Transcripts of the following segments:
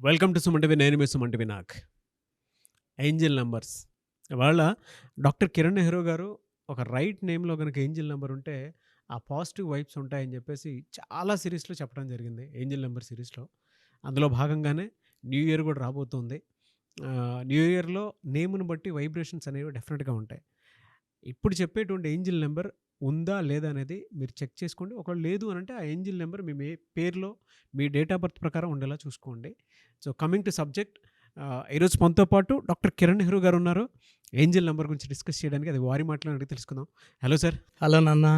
Welcome to Suman TV. నేను మీ Suman TV. Angel numbers ఇవాళ doctor Kiran Nehru గారు ఒక రైట్ నేమ్లో కనుక ఏంజిల్ నెంబర్ ఉంటే ఆ పాజిటివ్ వైబ్స్ ఉంటాయని చెప్పేసి చాలా సిరీస్లో చెప్పడం జరిగింది. ఏంజిల్ నెంబర్ సిరీస్లో అందులో భాగంగానే న్యూ ఇయర్ కూడా రాబోతుంది. న్యూ ఇయర్లో నేమ్ను బట్టి వైబ్రేషన్స్ అనేవి డెఫినెట్గా ఉంటాయి. ఇప్పుడు చెప్పేటువంటి ఏంజిల్ నెంబర్ ఉందా లేదా అనేది మీరు చెక్ చేసుకోండి. ఒకవేళ లేదు అని అంటే ఆ ఏంజిల్ నెంబర్ మీ పేరులో మీ డేట్ ఆఫ్ బర్త్ ప్రకారం ఉండేలా చూసుకోండి. సో కమింగ్ టు సబ్జెక్ట్, ఈరోజు మనతో పాటు డాక్టర్ కిరణ్ నెహ్రూ గారు ఉన్నారు. ఏంజిల్ నెంబర్ గురించి డిస్కస్ చేయడానికి అది వారి మాటలో అడిగి తెలుసుకుందాం. Hello sir. హలో నాన్న.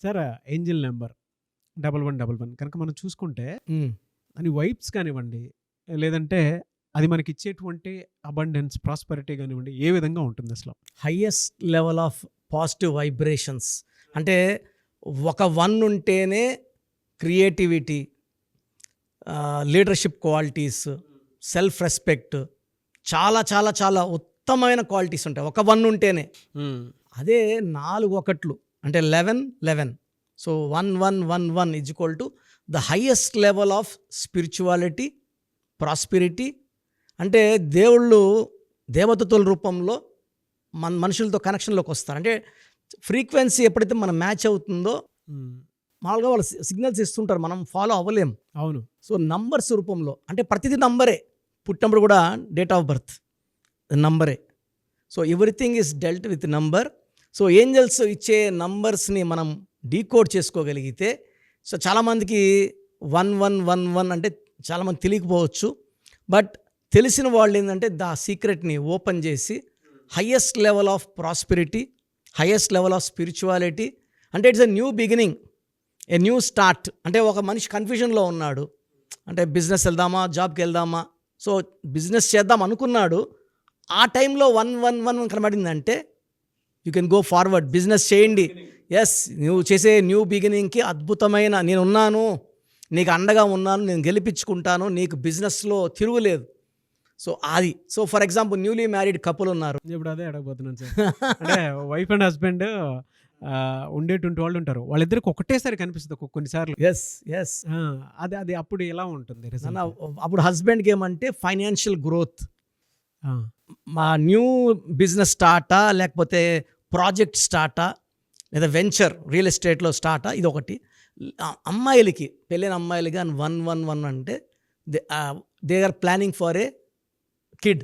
సార్, ఏంజిల్ నెంబర్ 1111 కనుక మనం చూసుకుంటే దాని వైబ్స్ కానివ్వండి, లేదంటే అది మనకి ఇచ్చేటువంటి అబండెన్స్, ప్రాస్పరిటీ కానివ్వండి, ఏ విధంగా ఉంటుంది అసలు? Highest level of positive vibrations అంటే ఒక 1 ఉంటేనే creativity, leadership qualities, self respect, చాలా చాలా చాలా ఉత్తమమైన క్వాలిటీస్ ఉంటాయి ఒక 1 ఉంటేనే. అదే 4 ఒకట్లు అంటే 11 so 1111 is equal to the highest level of spirituality, prosperity. అంటే దేవుళ్ళు దేవతల రూపంలో మనుషులతో కనెక్షన్లోకి వస్తారు. అంటే ఫ్రీక్వెన్సీ ఎప్పుడైతే మనం మ్యాచ్ అవుతుందో మామూలుగా వాళ్ళు సిగ్నల్స్ ఇస్తుంటారు, మనం ఫాలో అవ్వలేం. అవును. సో నంబర్స్ రూపంలో అంటే ప్రతిదీ నంబరే. పుట్టినప్పుడు కూడా డేట్ ఆఫ్ బర్త్ నంబరే. So everything is dealt with number. So angels ఇచ్చే నంబర్స్ని మనం డీకోడ్ చేసుకోగలిగితే, సో చాలామందికి 1111 అంటే చాలామంది తెలియకపోవచ్చు. బట్ తెలిసిన వాళ్ళు ఏంటంటే దా సీక్రెట్ని ఓపెన్ చేసి highest level of prosperity, highest level of spirituality, అంటే it's a new beginning, a new start. అంటే ఒక మనిషి కన్ఫ్యూజన్లో ఉన్నాడు, అంటే బిజినెస్ వెళ్దామా, జాబ్కి వెళ్దామా, సో బిజినెస్ చేద్దాం అనుకున్నాడు. ఆ టైంలో 111 కనబడిందంటే you can go forward, business చేయండి. ఎస్, నువ్వు చేసే న్యూ బిగినింగ్కి అద్భుతమైన నేనున్నాను, నీకు అండగా ఉన్నాను, నేను గెలిపించుకుంటాను, నీకు బిజినెస్లో తిరుగులేదు. సో అది. So for example newly married couple ఉన్నారు. ఇప్పుడు అదే అడగబోతున్నాను సార్. అంటే వైఫ్ అండ్ హస్బెండ్ ఉండేటువంటి వాళ్ళు ఉంటారు, వాళ్ళిద్దరికి ఒకటేసారి కనిపిస్తుంది కొన్నిసార్లు. Yes yes. అది అప్పుడు ఎలా ఉంటుంది? అప్పుడు హస్బెండ్కి ఏమంటే ఫైనాన్షియల్ గ్రోత్, మా న్యూ బిజినెస్ స్టార్టా, లేకపోతే ప్రాజెక్ట్ స్టార్టా, లేదా వెంచర్ రియల్ ఎస్టేట్లో స్టార్టా, ఇది ఒకటి. అమ్మాయిలకి, పెళ్ళైన అమ్మాయిలకి 111 అంటే they are planning for a kid.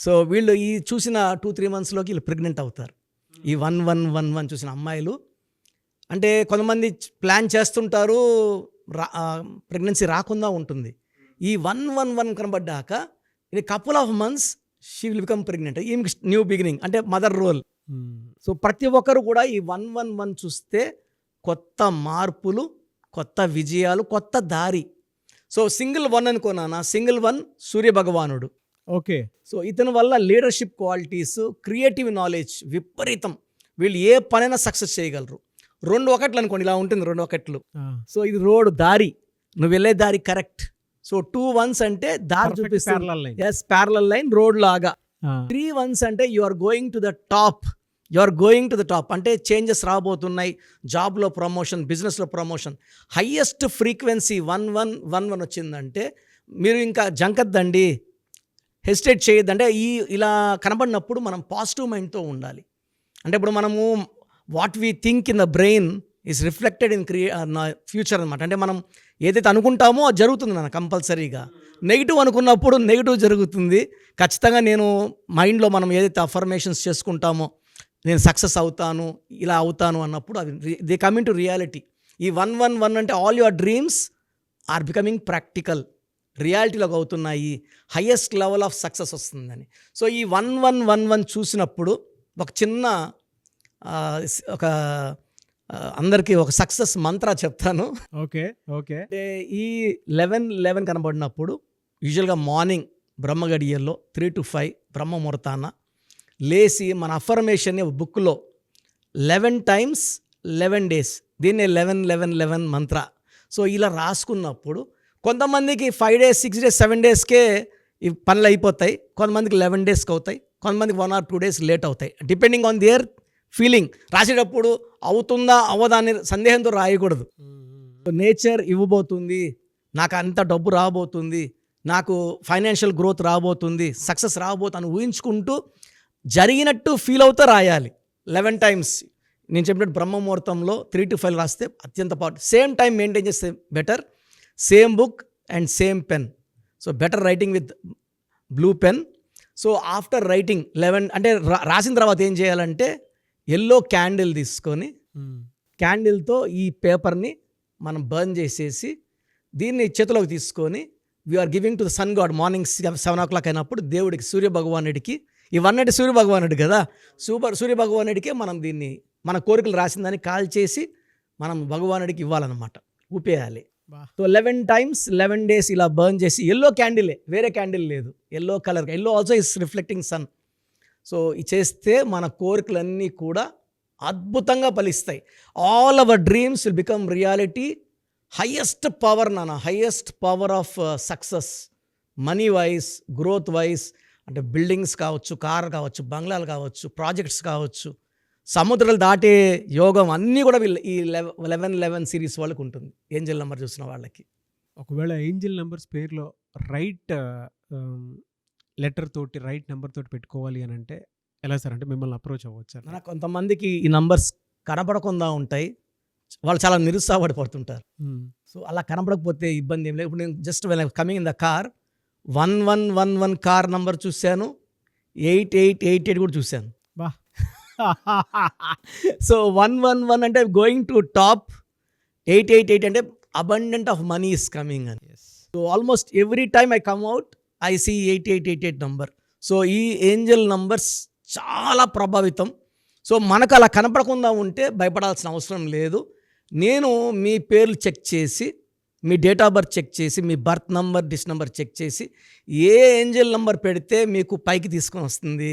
So వీళ్ళు ఈ చూసిన 2-3 monthsలోకి వీళ్ళు ప్రెగ్నెంట్ అవుతారు. ఈ 1111 చూసిన అమ్మాయిలు అంటే కొంతమంది ప్లాన్ చేస్తుంటారు, ప్రెగ్నెన్సీ రాకుండా ఉంటుంది. ఈ 111 కనబడ్డాక ఇది couple of months she will become pregnant. ఈ న్యూ బిగినింగ్ అంటే మదర్ రోల్. సో ప్రతి ఒక్కరు కూడా ఈ 111 చూస్తే కొత్త మార్పులు, కొత్త విజయాలు, కొత్త దారి. సో సింగిల్ 1 అనుకున్నానా, సింగిల్ 1 సూర్య భగవానుడు. ఓకే. సో ఇతని వల్ల లీడర్షిప్ క్వాలిటీస్, క్రియేటివ్ నాలెడ్జ్ విపరీతం. వీళ్ళు ఏ పనైనా సక్సెస్ చేయగలరు. 2 ఒకట్లు అనుకోండి, ఇలా ఉంటుంది 2 ఒకట్లు. సో ఇది రోడ్, దారి, నువ్వు వెళ్ళే దారి కరెక్ట్. సో 2 ones అంటే దారి చూపిస్తుంది. ఎస్, ప్యారలల్ లైన్, రోడ్ లాగా. 3 ones అంటే you are going to the top, you are going to the top అంటే చేంజెస్ రాబోతున్నాయి, జాబ్లో ప్రమోషన్, బిజినెస్లో ప్రమోషన్. హయ్యెస్ట్ ఫ్రీక్వెన్సీ 1111 వచ్చిందంటే మీరు ఇంకా జంకద్దండి, హెసిటేట్ చేయొద్దంటే ఇలా కనబడినప్పుడు మనం పాజిటివ్ మైండ్తో ఉండాలి. అంటే ఇప్పుడు మనము what we think in the brain is reflected in future అనమాట. అంటే మనం ఏదైతే అనుకుంటామో అది జరుగుతుంది నాన్న కంపల్సరీగా. నెగిటివ్ అనుకున్నప్పుడు నెగిటివ్ జరుగుతుంది ఖచ్చితంగా. నేను మైండ్లో మనం ఏదైతే అఫర్మేషన్స్ చేసుకుంటామో, నేను సక్సెస్ అవుతాను, ఇలా అవుతాను అన్నప్పుడు అవి దే కమింగ్ టు రియాలిటీ. ఈ 111 అంటే all your dreams are becoming practical, రియాలిటీలోకి అవుతున్నాయి, హయ్యెస్ట్ లెవెల్ ఆఫ్ సక్సెస్ వస్తుందని. సో ఈ 1111 చూసినప్పుడు ఒక చిన్న అందరికీ ఒక సక్సెస్ మంత్ర చెప్తాను. Okay okay. అంటే ఈ 1111 కనబడినప్పుడు యూజువల్గా మార్నింగ్ బ్రహ్మగడియల్లో 3 to 5 బ్రహ్మ ముహూర్తాన లేచి మన అఫర్మేషన్ని బుక్లో 11 times 11 days, దీన్నే 1111 మంత్ర. సో ఇలా రాసుకున్నప్పుడు కొంతమందికి 5 days, 6 days, 7 daysకే ఈ పనులు అయిపోతాయి, కొంతమందికి 11 daysకి అవుతాయి, కొంతమందికి 1 or 2 days లేట్ అవుతాయి, డిపెండింగ్ ఆన్ దేర్ ఫీలింగ్. రాసేటప్పుడు అవుతుందా అవ్వదా అని సందేహంతో రాయకూడదు. నేచర్ ఇవ్వబోతుంది, నాకు అంత డబ్బు రాబోతుంది, నాకు ఫైనాన్షియల్ గ్రోత్ రాబోతుంది, సక్సెస్ రాబోతుంది అని ఊహించుకుంటూ జరిగినట్టు ఫీల్ అవుతూ రాయాలి. 11 టైమ్స్ నేను చెప్పినట్టు బ్రహ్మముహూర్తంలో 3 to 5 రాస్తే అత్యంత సేమ్ టైం మెయింటైన్ చేస్తే better. Same book and same pen. So better writing with blue pen. So after writing 11 అంటే రాసిన తర్వాత ఏం చేయాలంటే ఎల్లో క్యాండిల్ తీసుకొని క్యాండిల్తో ఈ పేపర్ని మనం బర్న్ చేసేసి దీన్ని చేతిలోకి తీసుకొని we are giving to the sun god. Morning 7 o'clock అయినప్పుడు దేవుడికి, సూర్య భగవానుడికి, ఇవన్నీ సూర్య భగవానుడు కదా, సూర్య భగవానుడికే మనం దీన్ని మన కోరికలు రాసిందని కాల్ చేసి మనం భగవానుడికి ఇవ్వాలన్నమాట, ఊపేయాలి. సో 11 times 11 days ఇలా బర్న్ చేసి, ఎల్లో క్యాండిలే, వేరే క్యాండిల్ లేదు, yellow colour. Yellow also is reflecting sun. So ఇది చేస్తే మన కోరికలన్నీ కూడా అద్భుతంగా ఫలిస్తాయి. All our dreams will become reality. Highest power నాన్న, highest power of success, money wise, growth wise, అంటే బిల్డింగ్స్ కావచ్చు, కార్ కావచ్చు, బంగ్లాలు కావచ్చు, ప్రాజెక్ట్స్ కావచ్చు, సముద్రాలు దాటే యోగం అన్నీ కూడా వీళ్ళు ఈ 11 సిరీస్ వాళ్ళకి ఉంటుంది, ఏంజల్ నెంబర్ చూసిన వాళ్ళకి. ఒకవేళ ఏంజల్ నెంబర్స్ పేరులో రైట్ లెటర్ తోటి, రైట్ నెంబర్ తోటి పెట్టుకోవాలి అని అంటే ఎలా సార్? అంటే మిమ్మల్ని అప్రోచ్ అవ్వచ్చు సార్? కొంతమందికి ఈ నంబర్స్ కనపడకుండా ఉంటాయి, వాళ్ళు చాలా నిరుత్సాహపడిపోతుంటారు. సో అలా కనపడకపోతే ఇబ్బంది ఏం లేదు. ఇప్పుడు నేను just coming in the car 1111 car number చూశాను, 8888 కూడా చూశాను. బా సో 111 అంటే గోయింగ్ టు టాప్, 888 అంటే abundant of money is coming అని. So almost every time I come out I see 8888 number. So ఈ ఏంజల్ నంబర్స్ చాలా ప్రభావితం. సో మనకు అలా కనపడకుండా ఉంటే భయపడాల్సిన అవసరం లేదు. నేను మీ పేర్లు చెక్ చేసి, మీ డేట్ ఆఫ్ బర్త్ చెక్ చేసి, మీ బర్త్ నంబర్, డిస్ నంబర్ చెక్ చేసి, ఏ ఏంజల్ నంబర్ పెడితే మీకు పైకి తీసుకొని వస్తుంది,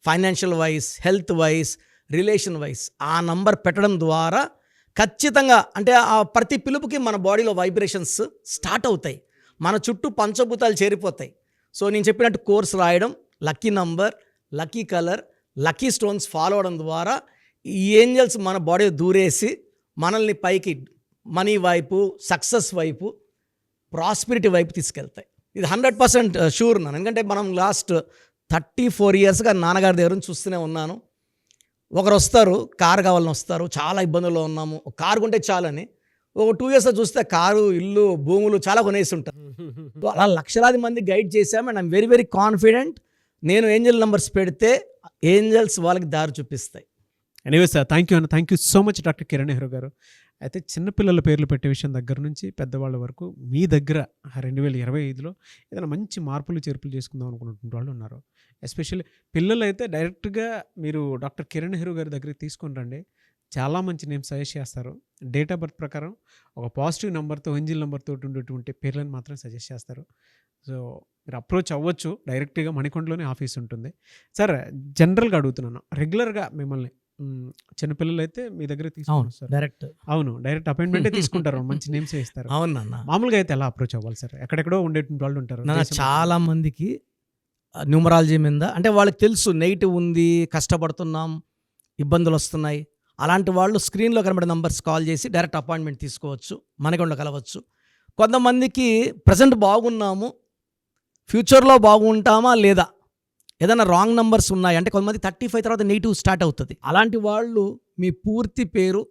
financial wise, health wise, relation wise, ఆ నంబర్ పెట్టడం ద్వారా ఖచ్చితంగా అంటే ఆ ప్రతి పిలుపుకి మన బాడీలో వైబ్రేషన్స్ స్టార్ట్ అవుతాయి, మన చుట్టూ పంచభూతాలు చేరిపోతాయి. సో నేను చెప్పినట్టు కోర్స్ రాయడం, lucky number, lucky colour, lucky stones follow అవడం ద్వారా ఈ ఏంజల్స్ మన బాడీ దూరేసి మనల్ని పైకి మనీ వైపు, సక్సెస్ వైపు, ప్రాస్పిరిటీ వైపు తీసుకెళ్తాయి. ఇది 100% షూర్ నాన్న. ఎందుకంటే మనం లాస్ట్ 34 yearsగా నాన్నగారి దగ్గర నుంచి చూస్తూనే ఉన్నాను. ఒకరు వస్తారు, కారు కావాలని వస్తారు, చాలా ఇబ్బందుల్లో ఉన్నాము, ఒక కారు కొంటే చాలని. ఒక 2 years చూస్తే కారు, ఇల్లు, భూములు చాలా కొనేసి ఉంటారు. అలా లక్షలాది మంది గైడ్ చేశాము. అండ్ ఐమ్ వెరీ కాన్ఫిడెంట్, నేను ఏంజల్ నెంబర్స్ పెడితే ఏంజల్స్ వాళ్ళకి దారి చూపిస్తాయి. ఎనీవే సార్, థ్యాంక్ యూ అన్న, thank you so much doctor Kiran Nehru గారు. అయితే చిన్నపిల్లల పేర్లు పెట్టే విషయం దగ్గర నుంచి పెద్దవాళ్ళ వరకు మీ దగ్గర 2025లో ఏదైనా మంచి మార్పులు చేర్పులు చేసుకుందాం అనుకున్నటువంటి వాళ్ళు ఉన్నారు. ఎస్పెషల్లీ పిల్లలు అయితే డైరెక్ట్గా మీరు డాక్టర్ కిరణ్ నెహ్రూ గారి దగ్గరికి తీసుకొని రండి, చాలా మంచి నేమ్ సజెస్ట్ చేస్తారు. డేట్ ఆఫ్ బర్త్ ప్రకారం ఒక పాజిటివ్ నెంబర్తో, ఏంజిల్ నెంబర్తో ఉండేటువంటి పేర్లను మాత్రం సజెస్ట్ చేస్తారు. సో మీరు అప్రోచ్ అవ్వచ్చు, డైరెక్ట్గా మణికొండలోనే ఆఫీస్ ఉంటుంది. సార్ జనరల్గా అడుగుతున్నాను, రెగ్యులర్గా మిమ్మల్ని చిన్నపిల్లలు అయితే మీ దగ్గర తీసుకుంటారు సార్? డైరెక్ట్ అపాయింట్మెంటే తీసుకుంటారు, మంచి నేమ్స్ ఇస్తారు. అవునన్న. మామూలుగా అయితే ఎలా అప్రోచ్ అవ్వాలి సార్? ఎక్కడెక్కడో ఉండేటువంటి వాళ్ళు ఉంటారు. చాలా మందికి న్యూమరాలజీ మీద అంటే వాళ్ళకి తెలుసు నెగిటివ్ ఉంది, కష్టపడుతున్నాం, ఇబ్బందులు వస్తున్నాయి. అలాంటి వాళ్ళు స్క్రీన్లో కనబడే నంబర్స్ కాల్ చేసి డైరెక్ట్ అపాయింట్మెంట్ తీసుకోవచ్చు, మనకొండ కలవచ్చు. కొంతమందికి ప్రజెంట్ బాగున్నాము, ఫ్యూచర్లో బాగుంటామా లేదా, ఏదైనా రాంగ్ నంబర్స్ ఉన్నాయి అంటే కొంతమంది 35 తర్వాత నెగిటివ్ స్టార్ట్ అవుతుంది. అలాంటి వాళ్ళు మీ పూర్తి పేరు,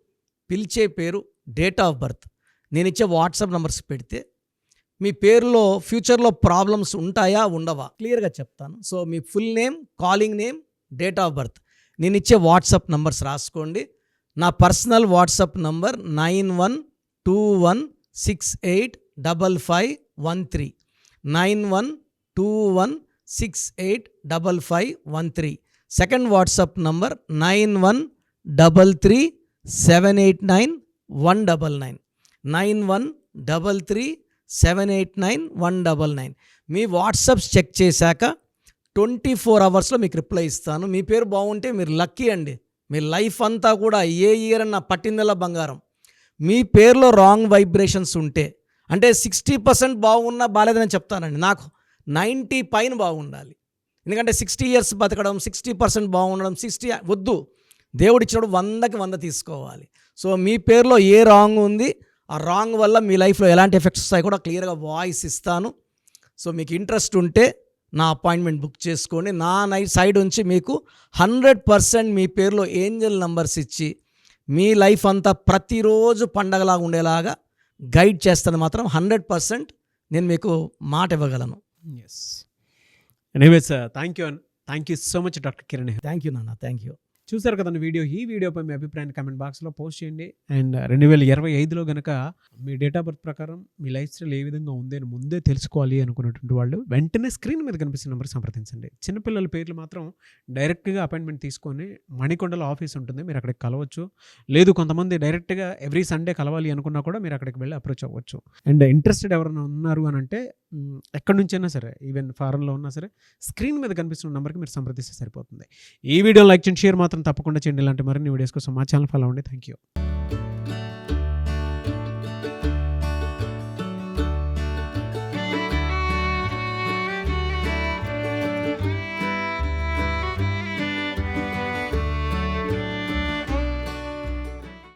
పిలిచే పేరు, డేట్ ఆఫ్ బర్త్, నేను ఇచ్చే వాట్సాప్ నంబర్స్ పెడితే మీ పేరులో ఫ్యూచర్లో ప్రాబ్లమ్స్ ఉంటాయా ఉండవా క్లియర్గా చెప్తాను. So me full name, calling name, date of birth, నేను ఇచ్చే వాట్సాప్ నంబర్స్ రాసుకోండి. నా personal WhatsApp number 9121685513, 9121685513. Second WhatsApp number 9133789199, 9133789199. మీ వాట్సాప్స్ చెక్ చేశాక 24 hours మీకు రిప్లై ఇస్తాను. మీ పేరు బాగుంటే మీరు లక్కీ అండి, మీ లైఫ్ అంతా కూడా ఏ ఇయర్ అన్న పట్టిందల్లా బంగారం. మీ పేరులో రాంగ్ వైబ్రేషన్స్ ఉంటే అంటే 60% బాగున్నా బాలేదని చెప్తానండి, నాకు 90 పైన బాగుండాలి. ఎందుకంటే 60 years బతకడం, 60% బాగుండడం, 60 వద్దు. దేవుడు ఇచ్చినప్పుడు 100కి 100 తీసుకోవాలి. సో మీ పేరులో ఏ రాంగ్ ఉంది, ఆ రాంగ్ వల్ల మీ లైఫ్లో ఎలాంటి ఎఫెక్ట్స్ వస్తాయి కూడా క్లియర్గా వాయిస్ ఇస్తాను. సో మీకు ఇంట్రెస్ట్ ఉంటే నా అపాయింట్మెంట్ బుక్ చేసుకోండి. నా సైడ్ నుంచి మీకు 100% మీ పేరులో ఏంజల్ నంబర్స్ ఇచ్చి మీ లైఫ్ అంతా ప్రతిరోజు పండగలాగా ఉండేలాగా గైడ్ చేస్తాను. మాత్రం 100% నేను మీకు మాట ఇవ్వగలను. Yes. Anyways thank you so much doctor Kiran Nehru. Thank you నాన్న, థ్యాంక్ యూ. చూసారు కదండి వీడియో. ఈ వీడియోపై మీ అభిప్రాయాన్ని కామెంట్ బాక్స్లో పోస్ట్ చేయండి. అండ్ 2025లో కనుక మీ డేట్ ఆఫ్ బర్త్ ప్రకారం మీ లైఫ్ స్టైల్ ఏ విధంగా ఉంది అని ముందే తెలుసుకోవాలి అనుకున్నటువంటి వాళ్ళు వెంటనే స్క్రీన్ మీద కనిపిస్తున్న నెంబర్ సంప్రదించండి. చిన్నపిల్లల పేర్లు మాత్రం డైరెక్ట్గా అపాయింట్మెంట్ తీసుకొని మణికొండలో ఆఫీస్ ఉంటుంది, మీరు అక్కడికి కలవచ్చు. లేదు కొంతమంది డైరెక్ట్గా ఎవ్రీ సండే కలవాలి అనుకున్నా కూడా మీరు అక్కడికి వెళ్ళి అప్రోచ్ అవ్వచ్చు. అండ్ ఇంట్రెస్టెడ్ ఎవరైనా ఉన్నారు అని అంటే ఎక్కడి నుంచైనా సరే, ఈవెన్ ఫారెన్లో ఉన్నా సరే, స్క్రీన్ మీద కనిపిస్తున్న నెంబర్కి మీరు సంప్రదిస్తే సరిపోతుంది. ఈ వీడియో లైక్ చేయండి, షేర్ మాత్రం తప్పకుండా చేయండి. ఇలాంటి మరిన్ని వీడియోస్ కోసం మా ఛానల్ ఫాలో అవ్వండి. Thank you.